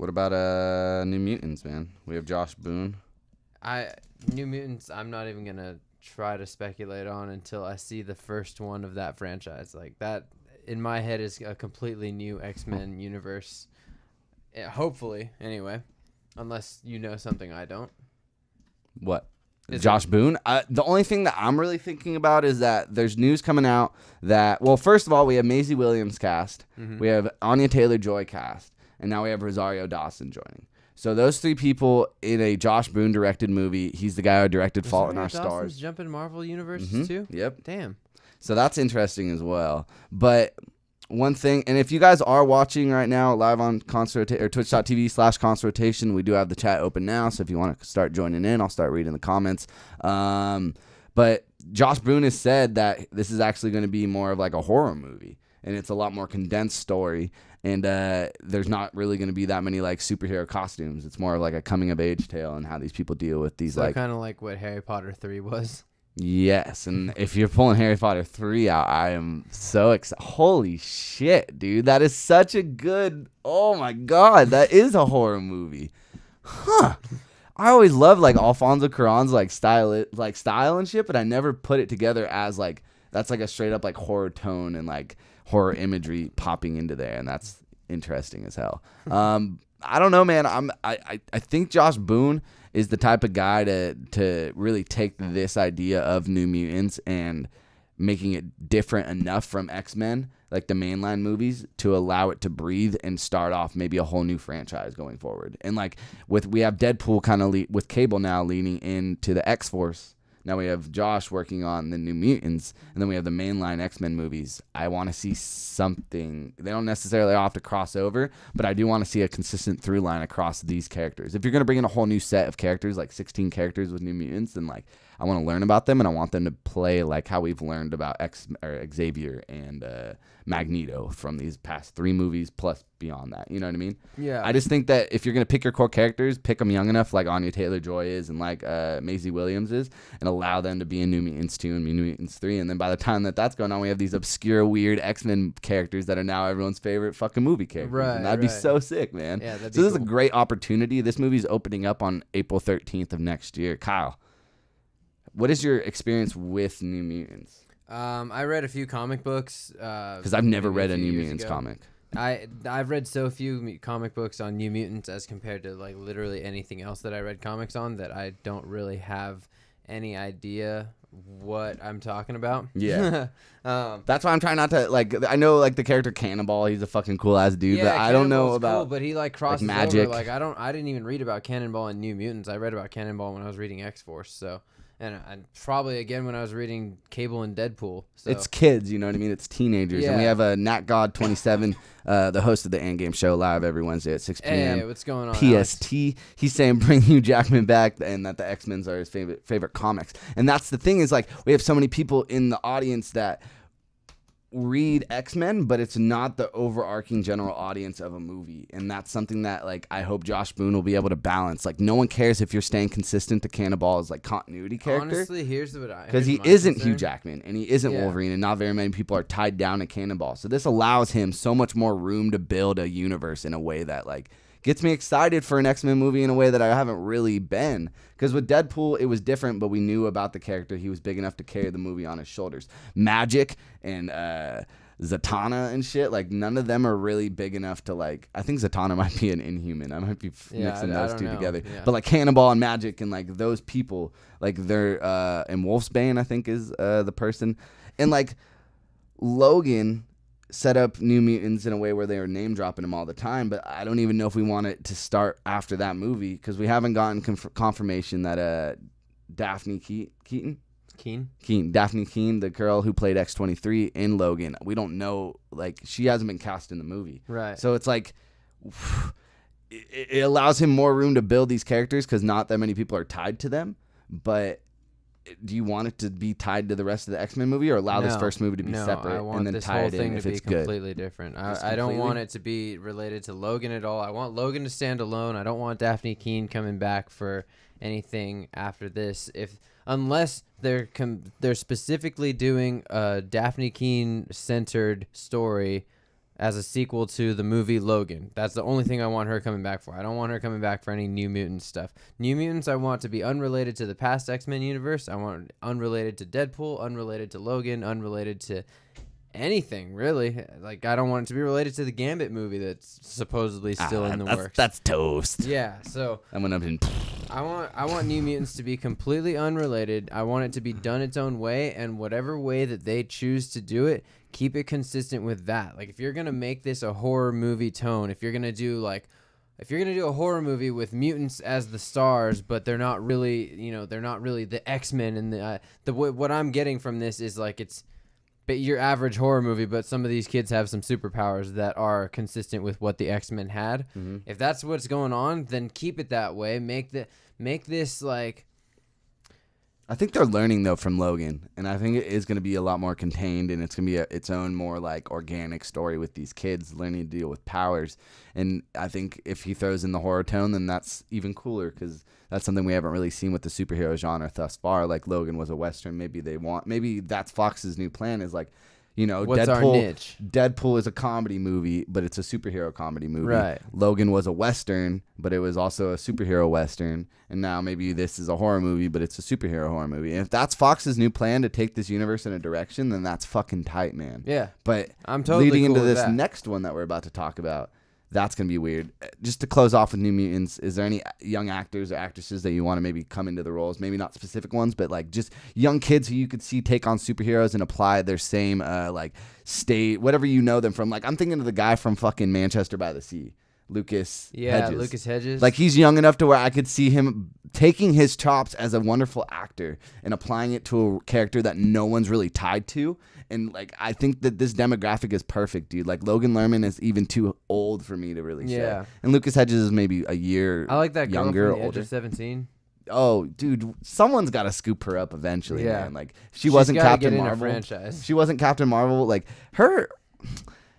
What about New Mutants, man? We have Josh Boon. New Mutants, I'm not even going to try to speculate on until I see the first one of that franchise. Like, that, in my head, is a completely new X-Men universe. Yeah, hopefully, anyway. Unless you know something I don't. What? Josh Boon? The only thing that I'm really thinking about is that there's news coming out that, well, first of all, we have Maisie Williams cast. Mm-hmm. We have Anya Taylor-Joy cast. And now we have Rosario Dawson joining. So those three people in a Josh Boon directed movie. He's the guy who directed Fault in Our Stars. Jumping Marvel universes too? Yep. Damn. So that's interesting as well. But one thing, and if you guys are watching right now live on twitch.tv/Concertation, we do have the chat open now. So if you want to start joining in, I'll start reading the comments. But Josh Boon has said that this is actually going to be more of like a horror movie. And it's a lot more condensed story. And there's not really going to be that many like superhero costumes. It's more of like a coming of age tale and how these people deal with these so kind of like what Harry Potter 3 was. Yes, and if you're pulling Harry Potter 3 out, I am so excited. Holy shit, dude. That is such a good... Oh, my God. That is a horror movie. Huh. I always loved, like, Alfonso Cuarón's, like, style and shit, but I never put it together as, like, that's, like, a straight-up, like, horror tone and, like, horror imagery popping into there, and that's interesting as hell. I don't know, man. I think Josh Boon is the type of guy to really take this idea of New Mutants and making it different enough from X-Men, like the mainline movies, to allow it to breathe and start off maybe a whole new franchise going forward. And like we have Deadpool kind of with Cable now leaning into the X-Force. Now we have Josh working on the New Mutants, and then we have the mainline X-Men movies. I want to see something. They don't necessarily have to cross over, but I do want to see a consistent through line across these characters. If you're going to bring in a whole new set of characters, like 16 characters with New Mutants, then like I want to learn about them, and I want them to play like how we've learned about Xavier and Magneto from these past 3 movies plus beyond that. You know what I mean? Yeah. I just think that if you're going to pick your core characters, pick them young enough like Anya Taylor-Joy is and like Maisie Williams is, and allow them to be in New Mutants 2 and New Mutants 3. And then by the time that's going on, we have these obscure, weird X-Men characters that are now everyone's favorite fucking movie characters. Right, and that'd be so sick, man. Yeah, so this is a great opportunity. This movie's opening up on April 13th of next year. Kyle, what is your experience with New Mutants? I read a few comic books. Because I've never read a New Mutants comic. I've read so few comic books on New Mutants as compared to like literally anything else that I read comics on that I don't really have any idea what I'm talking about. Yeah. That's why I'm trying not to like. I know like the character Cannonball. He's a fucking cool ass dude, but I don't know about. Cool, but he like crosses like, magic. over. Like I didn't even read about Cannonball and New Mutants. I read about Cannonball when I was reading X-Force. So. And probably, again, when I was reading Cable and Deadpool. So. It's kids, you know what I mean? It's teenagers. Yeah. And we have Nat God 27, the host of the Endgame Show, live every Wednesday at 6 p.m. Hey, what's going on, PST. Alex? He's saying bring Hugh Jackman back and that the X-Men are his favorite comics. And that's the thing is, like, we have so many people in the audience that read X-Men, but it's not the overarching general audience of a movie. And that's something that like I hope Josh Boon will be able to balance. Like no one cares if you're staying consistent to Cannonball as like continuity character. Honestly, here's what because he isn't Hugh Jackman and he isn't Wolverine, and not very many people are tied down to Cannonball. So this allows him so much more room to build a universe in a way that like gets me excited for an X-Men movie in a way that I haven't really been. Because with Deadpool, it was different, but we knew about the character. He was big enough to carry the movie on his shoulders. Magic and Zatanna and shit, like none of them are really big enough to like. I think Zatanna might be an Inhuman. I might be mixing those two together. Yeah. But like Cannonball and Magic and like those people, like they're and Wolfsbane, I think is the person, and like Logan set up New Mutants in a way where they were name dropping them all the time, but I don't even know if we want it to start after that movie because we haven't gotten confirmation that Daphne Keene, Daphne Keene, the girl who played X-23 in Logan, we don't know, like she hasn't been cast in the movie, right? So it's like it allows him more room to build these characters because not that many people are tied to them, but do you want it to be tied to the rest of the X-Men movie or allow this first movie to be separate and then tie it in if it's good? Completely different. I don't want it to be related to Logan at all. I want Logan to stand alone. I don't want Daphne Keene coming back for anything after this. Unless they're specifically doing a Daphne Keene centered story as a sequel to the movie Logan. That's the only thing I want her coming back for. I don't want her coming back for any New Mutants stuff. New Mutants I want to be unrelated to the past X-Men universe. I want unrelated to Deadpool, unrelated to Logan, unrelated to anything, really. Like, I don't want it to be related to the Gambit movie that's supposedly still in the works. That's toast. Yeah, so I went up and I want New Mutants to be completely unrelated. I want it to be done its own way, and whatever way that they choose to do it, keep it consistent with that. Like, if you're gonna make this a horror movie tone, if you're gonna do a horror movie with mutants as the stars, but they're not really, they're not really the X-Men, and what I'm getting from this is like it's your average horror movie, but some of these kids have some superpowers that are consistent with what the X-Men had. Mm-hmm. If that's what's going on, then keep it that way. Make this like. I think they're learning though from Logan, and I think it is going to be a lot more contained, and it's going to be its own more like organic story with these kids learning to deal with powers. And I think if he throws in the horror tone, then that's even cooler because that's something we haven't really seen with the superhero genre thus far. Like Logan was a Western, maybe that's Fox's new plan is like, what's our niche? Deadpool is a comedy movie, but it's a superhero comedy movie. Right. Logan was a Western, but it was also a superhero Western. And now maybe this is a horror movie, but it's a superhero horror movie. And if that's Fox's new plan to take this universe in a direction, then that's fucking tight, man. Yeah. But I'm totally leading cool into with this that. next one that we're about to talk about, that's going to be weird. Just to close off with New Mutants, is there any young actors or actresses that you want to maybe come into the roles? Maybe not specific ones, but like just young kids who you could see take on superheroes and apply their same like state, whatever you know them from. Like I'm thinking of the guy from fucking Manchester by the Sea. Lucas Hedges. Like he's young enough to where I could see him taking his chops as a wonderful actor and applying it to a character that no one's really tied to. And like I think that this demographic is perfect, dude. Like Logan Lerman is even too old for me to really say. And Lucas Hedges is maybe a year I like that girl younger, from the older. Edge of 17. Oh, dude, someone's got to scoop her up eventually, Yeah. man. Like she's wasn't Captain get in Marvel. a franchise. She wasn't Captain Marvel. Like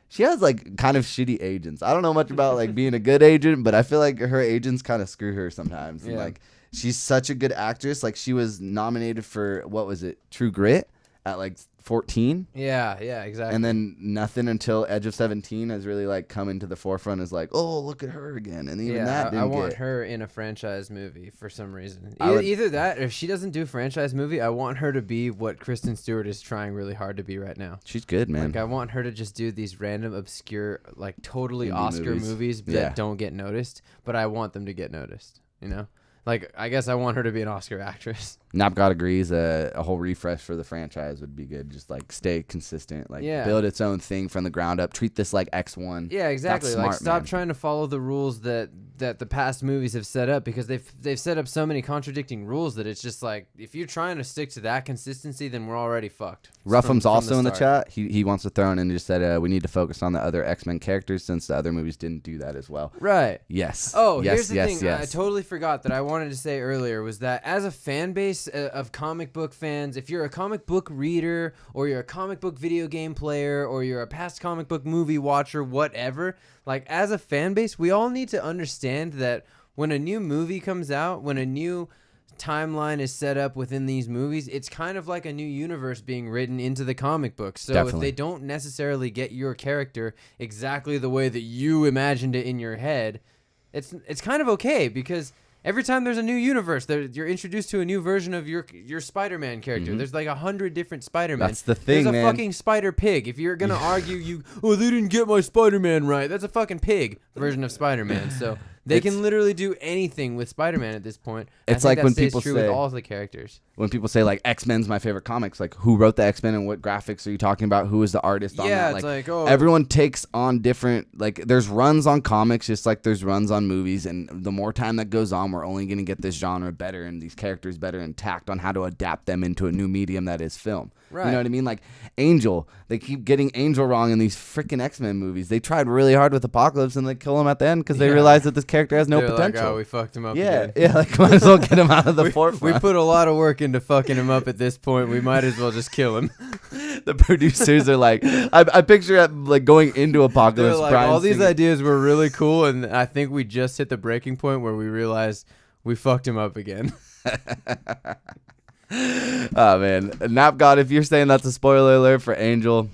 she has like kind of shitty agents. I don't know much about like being a good agent, but I feel like her agents kind of screw her sometimes. And, like she's such a good actress. Like she was nominated for what was it, True Grit at like 14. Yeah, exactly. And then nothing until Edge of 17 has really like come into the forefront as like, oh, look at her again. And even that didn't I want her in a franchise movie for some reason. I would- Either that, or if she doesn't do franchise movie, I want her to be what Kristen Stewart is trying really hard to be right now. She's good, man. Like I want her to just do these random, obscure, like totally Indie Oscar movies. movies that Yeah. don't get noticed, but I want them to get noticed. Like I guess I want her to be an Oscar actress. Napgod agrees. A whole refresh for the franchise would be good. Just like stay consistent. Like build its own thing from the ground up. Treat this like X1. Yeah, exactly. That's Like smart, stop man. trying to follow the rules that the past movies have set up, because they've set up so many contradicting rules that it's just like if you're trying to stick to that consistency, then we're already fucked. Ruffum's also in the start. chat. He wants to throw in and just said we need to focus on the other X-Men characters since the other movies didn't do that as well. Right. Yes. Oh, yes, here's the yes, thing. yes. I totally forgot that I wanted to say earlier was that as a fan base of comic book fans, if you're a comic book reader or you're a comic book video game player or you're a past comic book movie watcher, whatever, like as a fan base, we all need to understand that when a new movie comes out, when a new timeline is set up within these movies, it's kind of like a new universe being written into the comic book. So Definitely. if they don't necessarily get your character exactly the way that you imagined it in your head, it's kind of okay, because every time there's a new universe, you're introduced to a new version of your Spider-Man character. There's like 100 different Spider-Man. That's the thing, There's a man. fucking Spider-Pig. If you're gonna argue, they didn't get my Spider-Man right. That's a fucking pig version of Spider-Man. So they can literally do anything with Spider-Man at this point. It's I like think when that stays people true say- with all the characters. When people say like X-Men's my favorite comics, like who wrote the X-Men and what graphics are you talking about? Who is the artist on Yeah, that? it's like, oh. Everyone takes on different, like there's runs on comics just like there's runs on movies, and the more time that goes on, we're only going to get this genre better and these characters better intact on how to adapt them into a new medium that is film. Right. You know what I mean? Like Angel, they keep getting Angel wrong in these freaking X-Men movies. They tried really hard with Apocalypse and they kill him at the end because they realized that this character has no They're potential. Like, oh, we fucked him up yeah, again. yeah, like might as well get him out of the forefront. We put a lot of work into fucking him up at this point. We might as well just kill him. The producers are like, I picture it like going into Apocalypse. They're like, Brian all these singing- ideas were really cool, and I think we just hit the breaking point where we realized we fucked him up again. Oh man, Napgod, if you're saying that's a spoiler alert for Angel,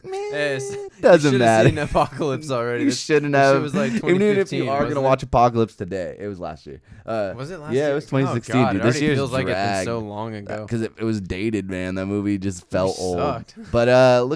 Yes. Doesn't you matter. Seen Apocalypse already. You This- shouldn't this shit have. was like Even if 2015, you are gonna wasn't watch it? Apocalypse today, it was last year. Was it last yeah, year? it was 2016, Oh, God, dude. it This already year's feels like it's been dragged so long ago. because it was dated, man. That movie just felt old. sucked. But look.